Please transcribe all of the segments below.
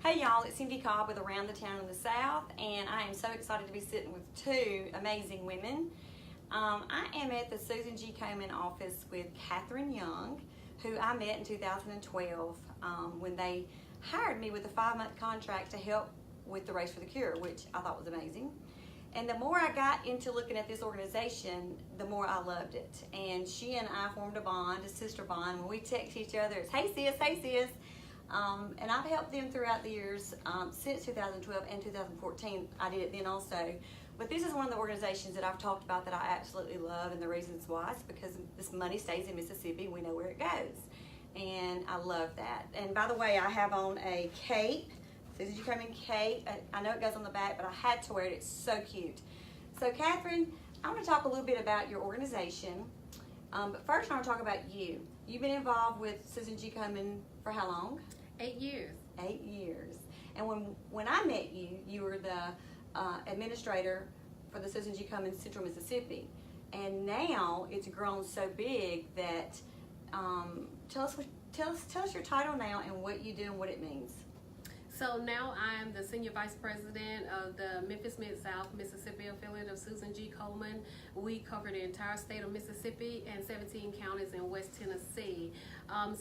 Hey y'all, it's Cindy Cobb with Around the Town in the South, and I am so excited to be sitting with two amazing women. I am at the Susan G. Komen office with Catherine Young, who I met in 2012 when they hired me with a 5-month contract to help with the Race for the Cure, which I thought was amazing. And the more I got into looking at this organization, the more I loved it. And she and I formed a bond, a sister bond. When we text each other, it's hey sis, hey sis. And I've helped them throughout the years since 2012 and 2014. I did it then also. But this is one of the organizations that I've talked about that I absolutely love, and the reasons why is because this money stays in Mississippi. We know where it goes. And I love that. And by the way, I have on a cape. Susan G. Komen cape. I know it goes on the back, but I had to wear it. It's so cute. So Catherine, I want to talk a little bit about your organization. But first I want to talk about you. You've been involved with Susan G. Komen for how long? 8 years. 8 years. And when I met you, you were the administrator for the Susan G. Komen Central Mississippi. And now it's grown so big that tell us your title now and what you do and what it means. So now I am the Senior Vice President of the Memphis Mid-South Mississippi affiliate of Susan G. Komen. We cover the entire state of Mississippi and 17 counties in West Tennessee.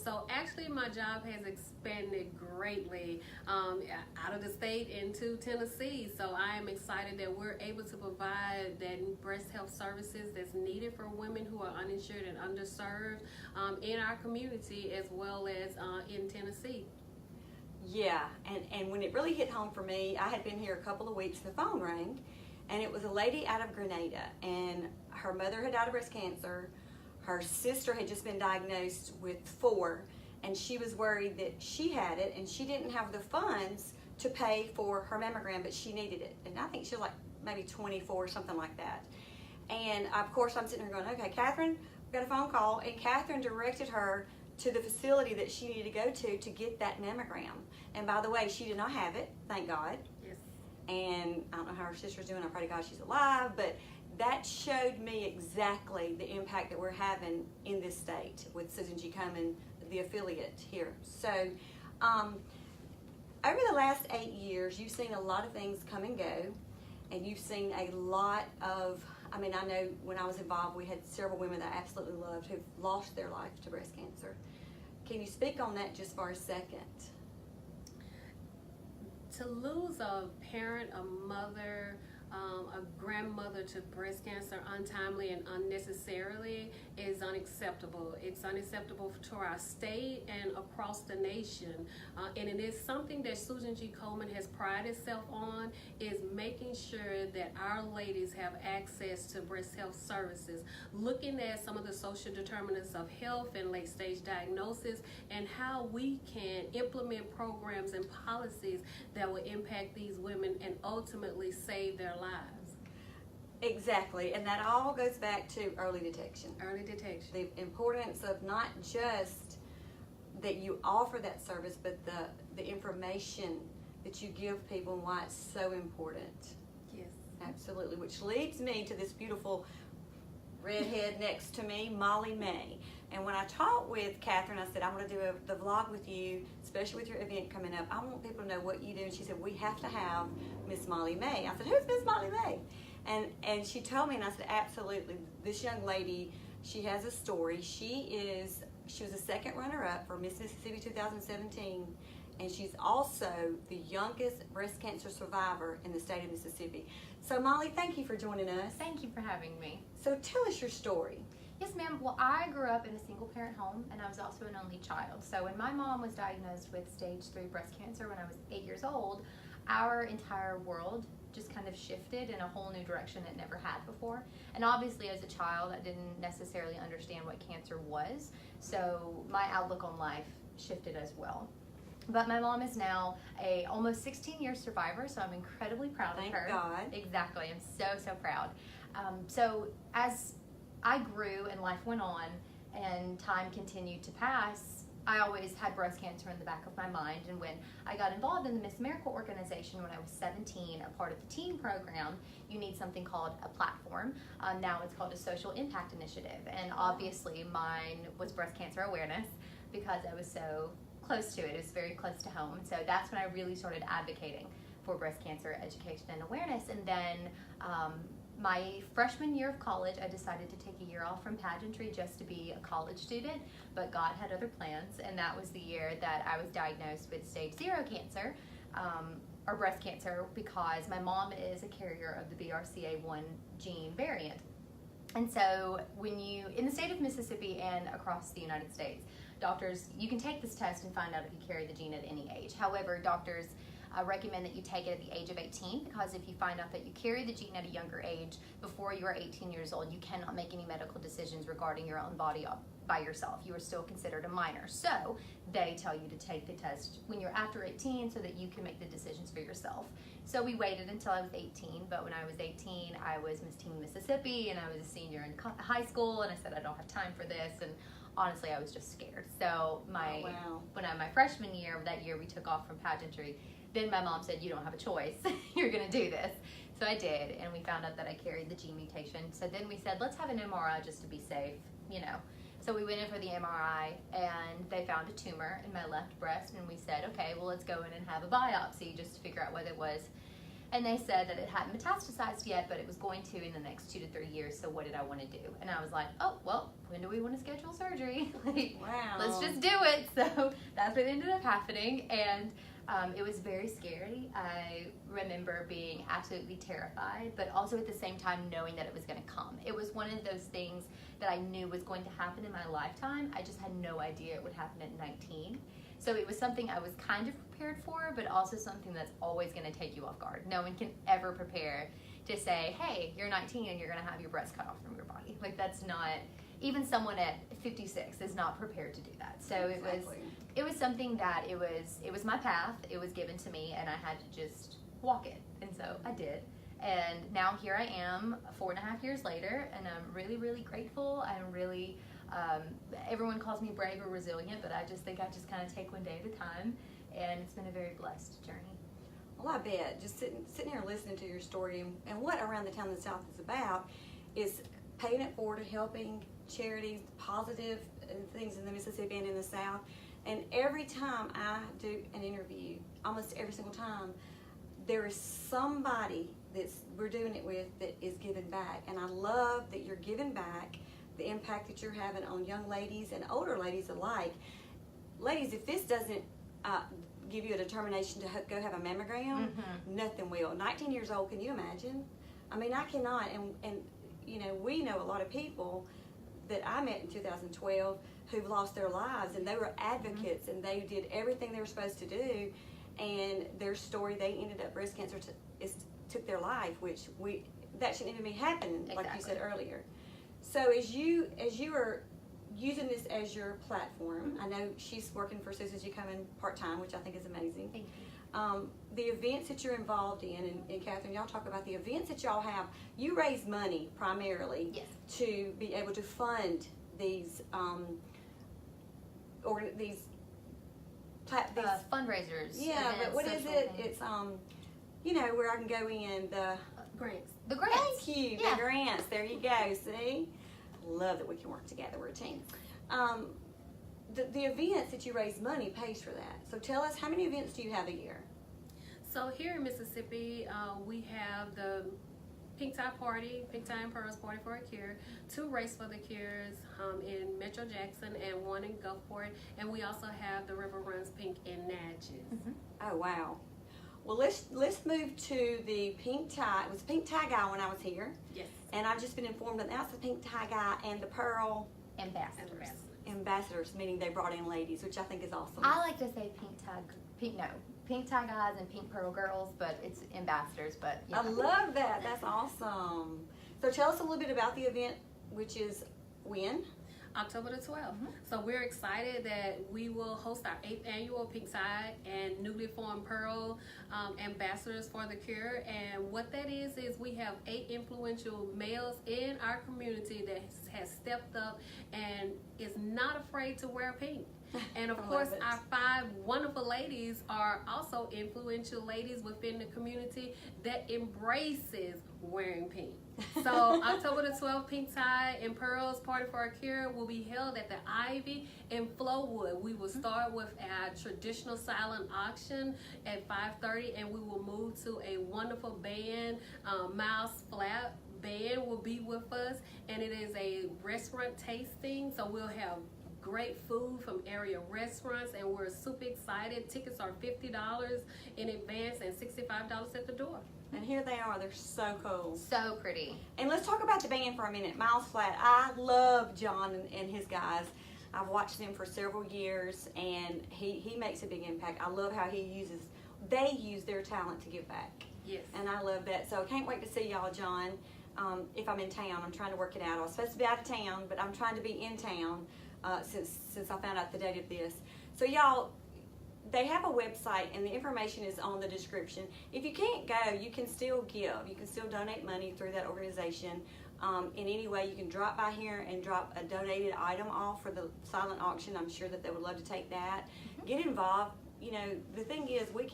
So actually my job has expanded greatly out of the state into Tennessee. So I am excited that we're able to provide that breast health services that's needed for women who are uninsured and underserved in our community as well as in Tennessee. Yeah, and when it really hit home for me, I had been here a couple of weeks, the phone rang, and it was a lady out of Grenada, and her mother had died of breast cancer, her sister had just been diagnosed with 4, and she was worried that she had it, and she didn't have the funds to pay for her mammogram, but she needed it, and I think she was like maybe 24, something like that. And of course I'm sitting here going, okay, Catherine, we got a phone call, and Catherine directed her to the facility that she needed to go to get that mammogram. And by the way, she did not have it, thank God. Yes. And I don't know how her sister's doing, I pray to God she's alive, but that showed me exactly the impact that we're having in this state with Susan G. Komen, the affiliate here. So over the last 8 years, you've seen a lot of things come and go, and you've seen a lot of, I know when I was involved, we had several women that I absolutely loved who've lost their life to breast cancer. Can you speak on that just for a second? To lose a parent, a mother, a grandmother to breast cancer untimely and unnecessarily is unacceptable. It's unacceptable to our state and across the nation. And it is something that Susan G. Komen has prided itself on, is making sure that our ladies have access to breast health services, looking at some of the social determinants of health and late stage diagnosis, and how we can implement programs and policies that will impact these women and ultimately save their lives. Exactly, and that all goes back to early detection. Early detection. The importance of not just that you offer that service, but the information that you give people and why it's so important. Yes. Absolutely, which leads me to this beautiful redhead next to me, Molly May. And when I talked with Catherine, I said, I'm going to do the vlog with you, especially with your event coming up. I want people to know what you do. And she said, we have to have Miss Molly May. I said, who's Miss Molly May? And she told me, and I said, absolutely. This young lady, she has a story. She was a second runner-up for Miss Mississippi 2017. And she's also the youngest breast cancer survivor in the state of Mississippi. So Molly, thank you for joining us. Thank you for having me. So tell us your story. Yes, ma'am. Well, I grew up in a single parent home, and I was also an only child. So when my mom was diagnosed with stage 3 breast cancer when I was 8 years old, our entire world just kind of shifted in a whole new direction it never had before. And obviously as a child, I didn't necessarily understand what cancer was. So my outlook on life shifted as well. But my mom is now a almost 16-year survivor, so I'm incredibly proud of her. Thank God. Exactly. I'm so proud. So as I grew and life went on and time continued to pass, I always had breast cancer in the back of my mind. And when I got involved in the Miss America organization when I was 17, a part of the teen program, you need something called a platform. Now it's called a social impact initiative. And obviously mine was breast cancer awareness because I was so close to it. It was very close to home. So that's when I really started advocating for breast cancer education and awareness. And then my freshman year of college, I decided to take a year off from pageantry just to be a college student, but God had other plans, and that was the year that I was diagnosed with stage 0 cancer, or breast cancer, because my mom is a carrier of the BRCA1 gene variant. And so when you, in the state of Mississippi and across the United States, doctors, you can take this test and find out if you carry the gene at any age. However, doctors recommend that you take it at the age of 18, because if you find out that you carry the gene at a younger age, before you are 18 years old, you cannot make any medical decisions regarding your own body by yourself. You are still considered a minor. So they tell you to take the test when you're after 18 so that you can make the decisions for yourself. So we waited until I was 18, but when I was 18, I was Miss Teen Mississippi, and I was a senior in high school, and I said, I don't have time for this, and honestly, I was just scared. So when my freshman year, that year we took off from pageantry, then my mom said, you don't have a choice. You're going to do this. So I did, and we found out that I carried the gene mutation. So then we said, let's have an MRI just to be safe, you know. So we went in for the MRI, and they found a tumor in my left breast, and we said, okay, well, let's go in and have a biopsy just to figure out what it was. And they said that it hadn't metastasized yet, but it was going to in the next 2 to 3 years. So what did I want to do? And I was like, oh, well, when do we want to schedule surgery? Wow. Let's just do it. So that's what ended up happening. And it was very scary. I remember being absolutely terrified, but also at the same time knowing that it was going to come. It was one of those things that I knew was going to happen in my lifetime. I just had no idea it would happen at 19. So it was something I was kind of prepared for, but also something that's always going to take you off guard. No one can ever prepare to say, hey, you're 19 and you're going to have your breast cut off from your body. Like, that's not, even someone at 56 is not prepared to do that. So Exactly. it was something that it was my path. It was given to me, and I had to just walk it. And so I did. And now here I am 4.5 years later, and I'm really, really grateful. I'm really, everyone calls me brave or resilient, but I just think I just kind of take one day at a time, and it's been a very blessed journey. Well, I bet. Just sitting here listening to your story and what Around the Town of the South is about is paying it forward to helping charities, positive things in the Mississippi and in the South. And every time I do an interview, almost every single time, there is somebody we're doing it with that is giving back. And I love that you're giving back, the impact that you're having on young ladies and older ladies alike. Ladies, if this doesn't give you a determination to go have a mammogram, nothing will. 19 years old, can you imagine? I mean, I cannot. And you know, we know a lot of people that I met in 2012 who've lost their lives, and they were advocates, and they did everything they were supposed to do, and their story, they ended up breast cancer took their life, which that shouldn't even be happening, like you said earlier. So as you are using this as your platform, I know she's working for Susan G. Komen part-time, which I think is amazing. Thank you. The events that you're involved in, and Catherine, y'all talk about the events that y'all have. You raise money primarily to be able to fund these fundraisers. Yeah, but what is it? It's you know, where I can go in the Grants. The grants. Thank you. Yeah. The grants. There you go. See, love that we can work together. We're a team. The events that you raise money pays for that. So tell us, how many events do you have a year? So here in Mississippi, we have the Pink Tie Party, Pink Tie and Pearls Party for a Cure, 2 Race for the Cures in Metro Jackson and 1 in Gulfport, and we also have the River Runs Pink in Natchez. Oh wow. Well, let's move to the Pink Tie. It was Pink Tie Guy when I was here. Yes. And I've just been informed that now it's the Pink Tie Guy and the Pearl Ambassadors, meaning they brought in ladies, which I think is awesome. I like to say pink tie guys and pink pearl girls, but it's ambassadors. But yeah. I love that. That's awesome. So tell us a little bit about the event, which is when? October the 12th. So we're excited that we will host our 8th annual Pink Tie and newly formed Pearl Ambassadors for the Cure. And what that is we have 8 influential males in our community that has stepped up and is not afraid to wear pink. And of I course, love it. our 5 wonderful ladies are also influential ladies within the community that embraces wearing pink. So October the 12th, Pink Tie and Pearls Party for a Cure will be held at the Ivy in Flowood. We will start with our traditional silent auction at 5:30, and we will move to a wonderful band. Miles Flat Band will be with us, and it is a restaurant tasting. So we'll have great food from area restaurants, and we're super excited. Tickets are $50 in advance and $65 at the door. And here they are. They're so cool. So pretty. And let's talk about the band for a minute. Miles Flat. I love John and his guys. I've watched them for several years, and he makes a big impact. I love how they use their talent to give back. Yes. And I love that. So I can't wait to see y'all, John. If I'm in town, I'm trying to work it out. I was supposed to be out of town, but I'm trying to be in town since I found out the date of this. So y'all, they have a website, and the information is on the description. If you can't go, you can still give. You can still donate money through that organization. In any way, you can drop by here and drop a donated item off for the silent auction. I'm sure that they would love to take that. Get involved. You know, the thing is, we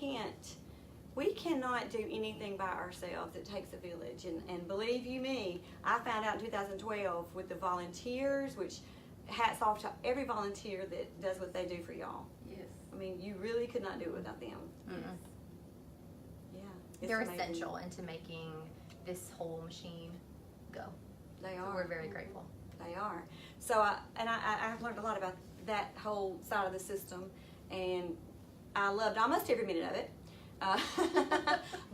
cannot do anything by ourselves. It takes a village. And believe you me, I found out in 2012 with the volunteers, which hats off to every volunteer that does what they do for y'all. Yes. I mean, you really could not do it without them. Yeah. It's They're amazing. essential into making this whole machine go. They So are. we're very grateful. They are. So I've learned a lot about that whole side of the system, and I loved almost every minute of it.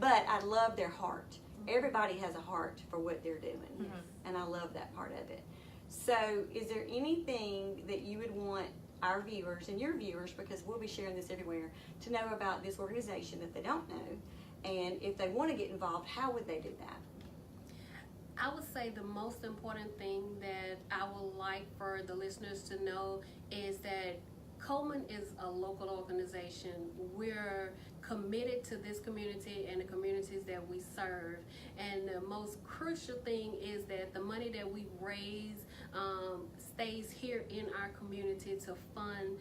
But I love their heart. Everybody has a heart for what they're doing, and I love that part of it. So is there anything that you would want our viewers and your viewers, because we'll be sharing this everywhere, to know about this organization that they don't know? And if they want to get involved, how would they do that? I would say the most important thing that I would like for the listeners to know is that Komen is a local organization. We're committed to this community and the communities that we serve. And the most crucial thing is that the money that we raise stays here in our community to fund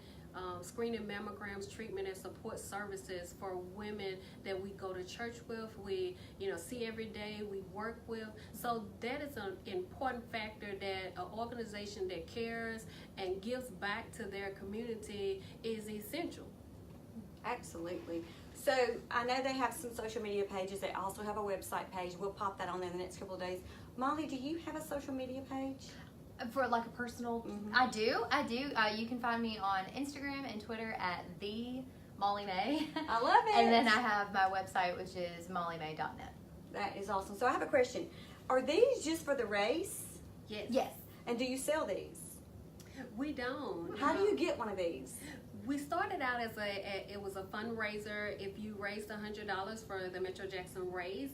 screening, mammograms, treatment, and support services for women that we go to church with, we see every day, we work with. So that is an important factor, that an organization that cares and gives back to their community is essential. Absolutely. So I know they have some social media pages. They also have a website page. We'll pop that on there in the next couple of days. Molly, do you have a social media page? For like a personal, I do. You can find me on Instagram and Twitter at the Molly May. I love it. And then I have my website, which is mollymay.net. That is awesome. So I have a question. Are these just for the race? Yes. Yes. And do you sell these? We don't. How do you get one of these? We started out as it was a fundraiser. If you raised $100 for the Metro Jackson race,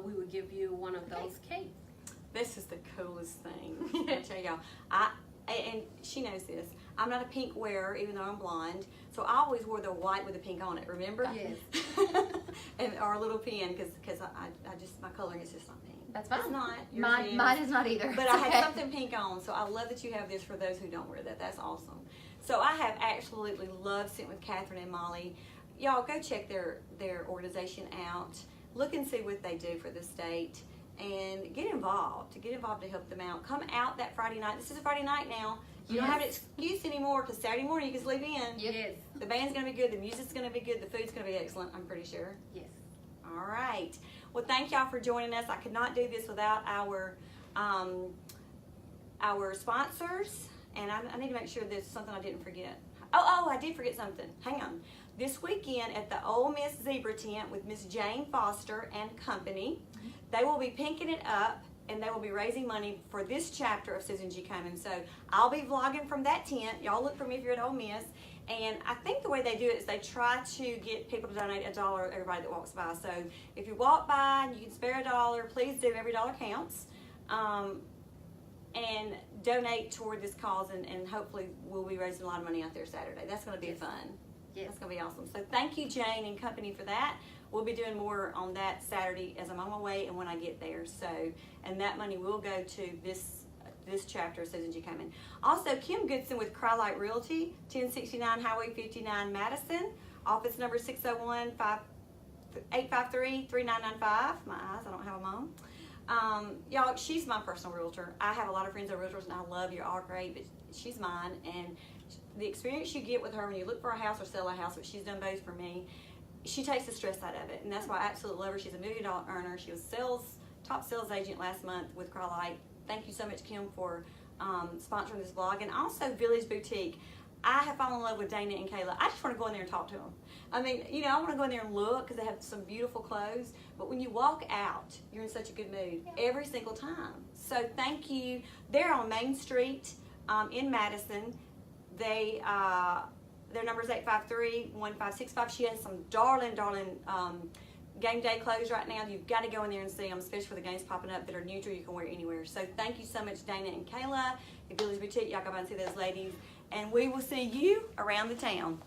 we would give you one of those cakes. This is the coolest thing. I tell y'all, and she knows this. I'm not a pink wearer, even though I'm blonde. So I always wore the white with the pink on it. Remember? Yes. And or a little pin, because I just, my coloring is just not pink. That's fine. It's not. Yours is. Mine is not either. But It's I okay. have something pink on, so I love that you have this for those who don't wear that. That's awesome. So I have absolutely loved sitting with Catherine and Molly. Y'all go check their organization out. Look and see what they do for the state. And get involved to help them out. Come out that Friday night. This is a Friday night now. You don't have an excuse anymore, because Saturday morning you can sleep in. Yes. The band's going to be good. The music's going to be good. The food's going to be excellent, I'm pretty sure. Yes. All right. Well, thank y'all for joining us. I could not do this without our sponsors. And I need to make sure there's something I didn't forget. Oh, I did forget something. Hang on. This weekend at the Ole Miss Zebra Tent with Miss Jane Foster and company, they will be pinking it up, and they will be raising money for this chapter of Susan G. Komen. So I'll be vlogging from that tent. Y'all look for me if you're at Ole Miss. And I think the way they do it is they try to get people to donate $1, everybody that walks by. So if you walk by and you can spare $1, please do. Every dollar counts. And donate toward this cause, and hopefully we'll be raising a lot of money out there Saturday. That's going to be fun. Yes. That's going to be awesome. So thank you, Jane and company, for that. We'll be doing more on that Saturday as I'm on my way and when I get there. So, and that money will go to this this chapter of Susan G. Komen. Also, Kim Goodson with Crye-Leike Realty, 1069 Highway 59, Madison. Office number 601-853-3995. My eyes, I don't have a mom. Y'all, she's my personal realtor. I have a lot of friends that are realtors, and I love you, all great, but she's mine. And the experience you get with her when you look for a house or sell a house, which she's done both for me, she takes the stress out of it, and that's why I absolutely love her. She's a $1 million earner. She was top sales agent last month with Crye-Leike. Thank you so much, Kim, for sponsoring this vlog. And also Village Boutique. I have fallen in love with Dana and Kayla. I just want to go in there and talk to them. I mean, you know, I want to go in there and look because they have some beautiful clothes. But when you walk out, you're in such a good mood every single time. So thank you. They're on Main Street in Madison. Their number is 853-1565. She has some darling game day clothes right now. You've got to go in there and see them, especially for the games popping up that are neutral. You can wear anywhere. So thank you so much, Dana and Kayla. At Village Boutique, y'all come out and see those ladies. And we will see you around the town.